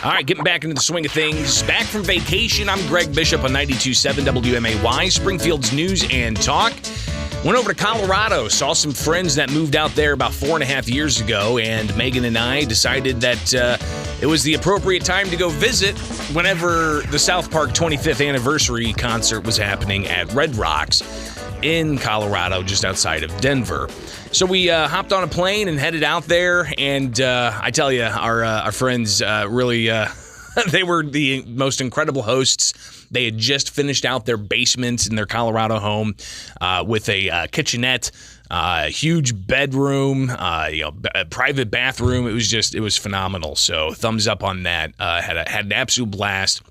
All right, getting back into the swing of things. Back from vacation, I'm Greg Bishop on 92.7 WMAY, Springfield's News and Talk. Went over to Colorado, saw some friends that moved out there about 4.5 years ago, and Megan and I decided that it was the appropriate time to go visit whenever the South Park 25th anniversary concert was happening at Red Rocks in Colorado, just outside of Denver. So we hopped on a plane and headed out there, and I tell you, our friends really, they were the most incredible hosts. They had just finished out their basement in their Colorado home with a kitchenette, huge bedroom, a private bathroom. It was phenomenal. So thumbs up on that. Had an absolute blast.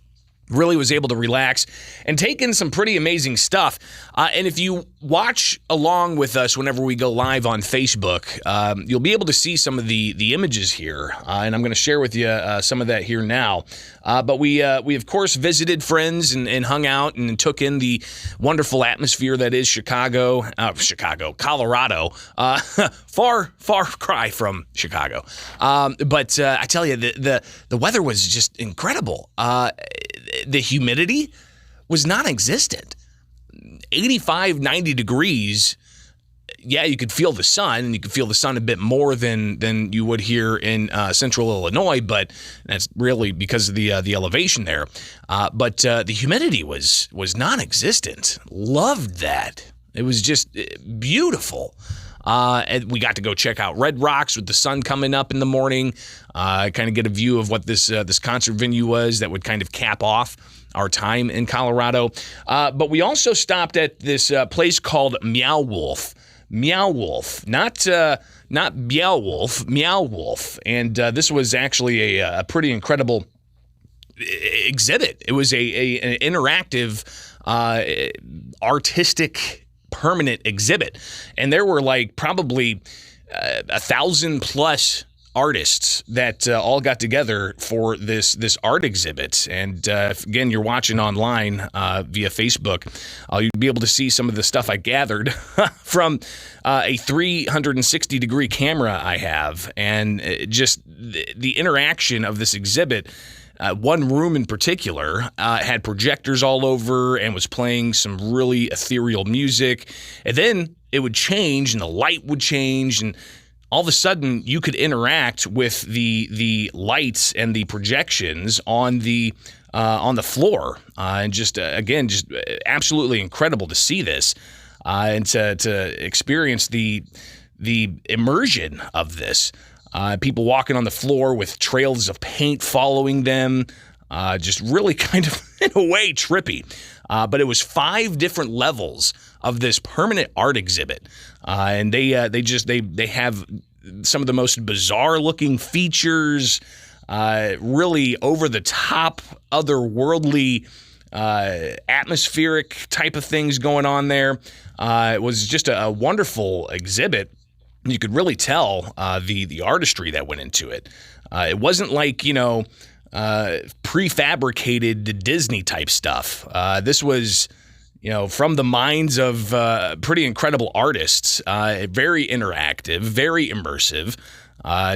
Really was able to relax and take in some pretty amazing stuff. And if you watch along with us whenever we go live on Facebook, you'll be able to see some of the images here. And I'm going to share with you some of that here now. But we of course visited friends and hung out and took in the wonderful atmosphere that is Colorado. Far cry from Chicago. But I tell you, the weather was just incredible. The humidity was non-existent. 85, 90 degrees. Yeah, you could feel the sun, and you could feel the sun a bit more than you would here in central Illinois, but that's really because of the elevation there. But the humidity was non-existent. Loved that. It was just beautiful. And we got to go check out Red Rocks with the sun coming up in the morning, kind of get a view of what this concert venue was that would kind of cap off our time in Colorado. But we also stopped at this place called Meow Wolf. Meow Wolf, not Beowulf, Meow Wolf. And this was actually a pretty incredible exhibit. It was an interactive, artistic permanent exhibit, and there were like probably 1,000 plus artists that all got together for this art exhibit. And if, again, you're watching online via Facebook, you'll be able to see some of the stuff I gathered from a 360 degree camera I have, and just the interaction of this exhibit. One room in particular had projectors all over and was playing some really ethereal music. And then it would change and the light would change, and all of a sudden you could interact with the lights and the projections on the floor. And just absolutely incredible to see this and to experience the immersion of this. People walking on the floor with trails of paint following them, just really kind of, in a way, trippy. But it was 5 different levels of this permanent art exhibit, and they have some of the most bizarre-looking features, really over-the-top, otherworldly, atmospheric type of things going on there. It was just a wonderful exhibit. You could really tell the artistry that went into it. It wasn't like, prefabricated Disney type stuff. This was, from the minds of pretty incredible artists. Very interactive, very immersive.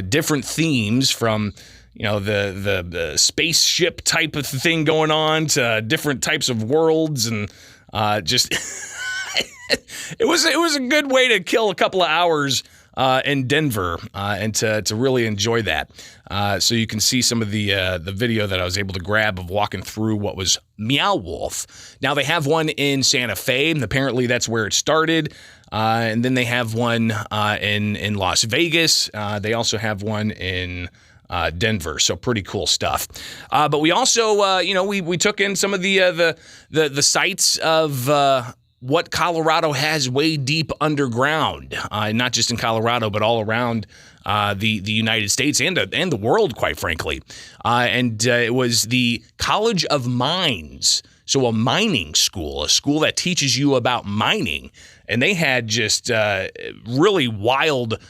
Different themes from, the spaceship type of thing going on to different types of worlds, and just it was a good way to kill a couple of hours in Denver, and to really enjoy that. So you can see some of the video that I was able to grab of walking through what was Meow Wolf. Now they have one in Santa Fe, and apparently that's where it started. And then they have one in Las Vegas. They also have one in Denver. So pretty cool stuff. But we also, we took in some of the sites of what Colorado has way deep underground, not just in Colorado, but all around the United States and the world, quite frankly. And it was the College of Mines, so a mining school, a school that teaches you about mining. And they had just really wild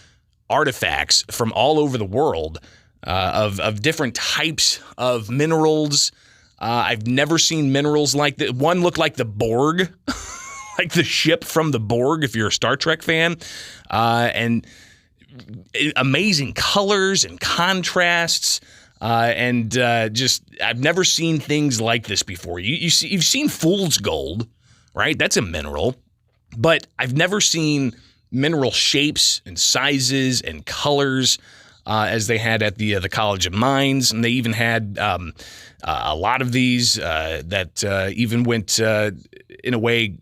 artifacts from all over the world of different types of minerals. I've never seen minerals like that. One looked like the Borg. Like the ship from the Borg, if you're a Star Trek fan, and amazing colors and contrasts. and just I've never seen things like this before. You've seen fool's gold, right? That's a mineral, but I've never seen mineral shapes and sizes and colors as they had at the College of Mines, and they even had a lot of these that even went in a way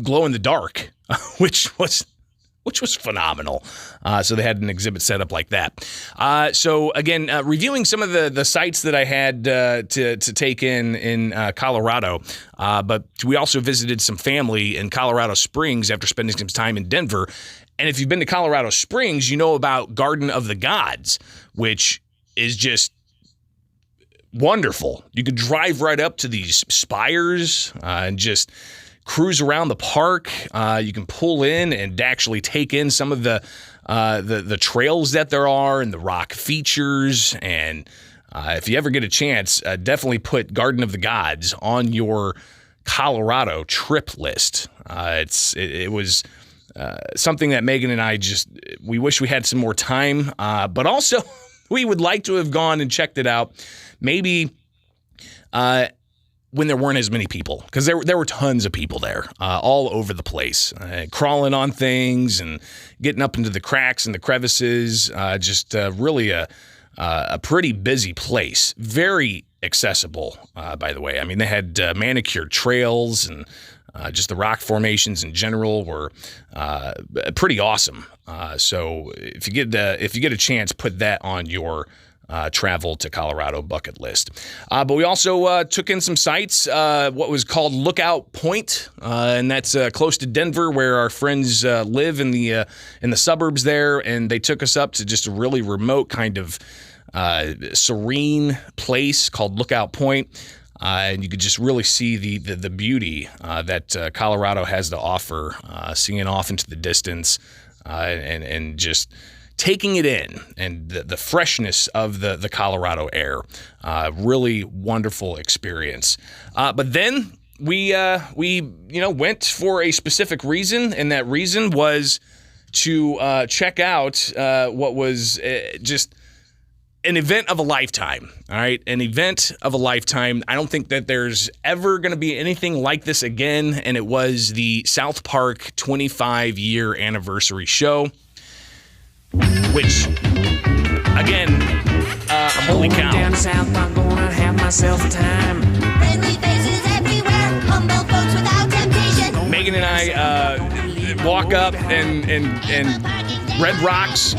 glow in the dark, which was phenomenal. So they had an exhibit set up like that. So again, reviewing some of the sites that I had to take in Colorado, but we also visited some family in Colorado Springs after spending some time in Denver. And if you've been to Colorado Springs, you know about Garden of the Gods, which is just wonderful. You could drive right up to these spires and just cruise around the park. You can pull in and actually take in some of the trails that there are and the rock features. And if you ever get a chance, definitely put Garden of the Gods on your Colorado trip list. It was something that Megan and I we wish we had some more time, but also we would like to have gone and checked it out. Maybe when there weren't as many people, because there were tons of people there, all over the place, crawling on things and getting up into the cracks and the crevices. Really a pretty busy place. Very accessible, by the way. I mean, they had manicured trails, and just the rock formations in general were pretty awesome. So if you get a chance, put that on your travel to Colorado bucket list. But we also took in some sites, what was called Lookout Point, and that's close to Denver, where our friends live in the suburbs there, and they took us up to just a really remote kind of serene place called Lookout Point. And you could just really see the beauty that Colorado has to offer, seeing off into the distance, and just taking it in, and the freshness of the Colorado air. Really wonderful experience. But then we went for a specific reason, and that reason was to check out what was just an event of a lifetime. All right, an event of a lifetime. I don't think that there's ever going to be anything like this again, and it was the South Park 25-year anniversary show, which, again, holy cow. Down south, I'm gonna have myself a time. Friendly faces everywhere, humble folks without temptation. Megan and I walk up and Red Rocks.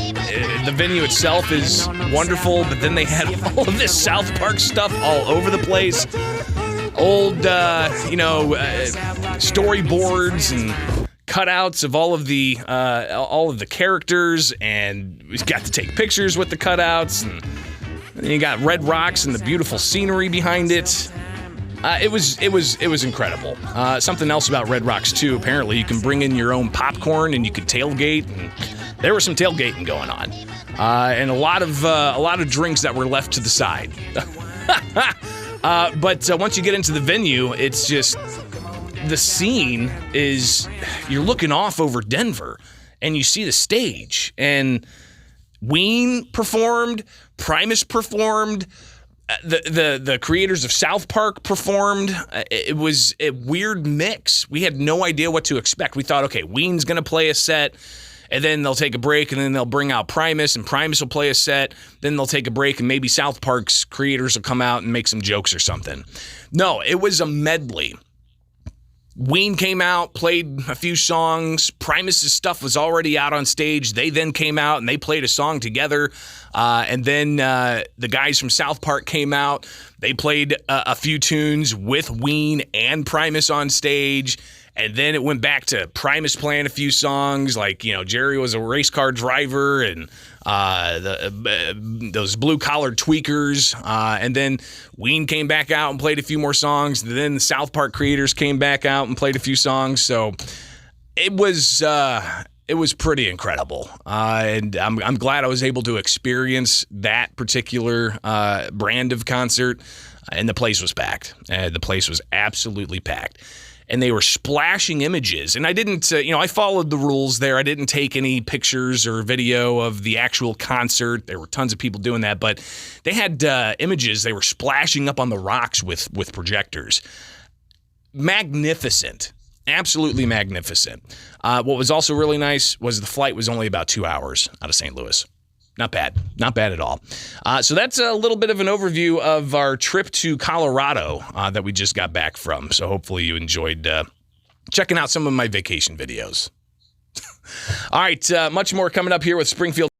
The venue itself is wonderful, but then they had all of this South Park stuff all over the place. Old, storyboards and cutouts of all of the characters, and we got to take pictures with the cutouts, and then you got Red Rocks and the beautiful scenery behind it. It was incredible. Something else about Red Rocks too. Apparently, you can bring in your own popcorn and you could tailgate, and there was some tailgating going on, and a lot of drinks that were left to the side. But once you get into the venue, it's just the scene is you're looking off over Denver, and you see the stage, and Ween performed, Primus performed. The creators of South Park performed. It was a weird mix. We had no idea what to expect. We thought, okay, Ween's going to play a set, and then they'll take a break, and then they'll bring out Primus, and Primus will play a set. Then they'll take a break, and maybe South Park's creators will come out and make some jokes or something. No, it was a medley. Ween came out, played a few songs. Primus's stuff was already out on stage. They then came out and they played a song together. And then the guys from South Park came out. They played a few tunes with Ween and Primus on stage. And then it went back to Primus playing a few songs, like, Jerry was a race car driver, and those blue-collared tweakers. And then Ween came back out and played a few more songs. And then the South Park creators came back out and played a few songs. So it was pretty incredible. And I'm glad I was able to experience that particular brand of concert. And the place was packed. The place was absolutely packed. and they were splashing images. And I didn't, I followed the rules there. I didn't take any pictures or video of the actual concert. There were tons of people doing that, but they had images. They were splashing up on the rocks with projectors. Magnificent. Absolutely magnificent. What was also really nice was the flight was only about 2 hours out of St. Louis. Not bad. Not bad at all. So that's a little bit of an overview of our trip to Colorado that we just got back from. So hopefully you enjoyed checking out some of my vacation videos. All right, much more coming up here with Springfield.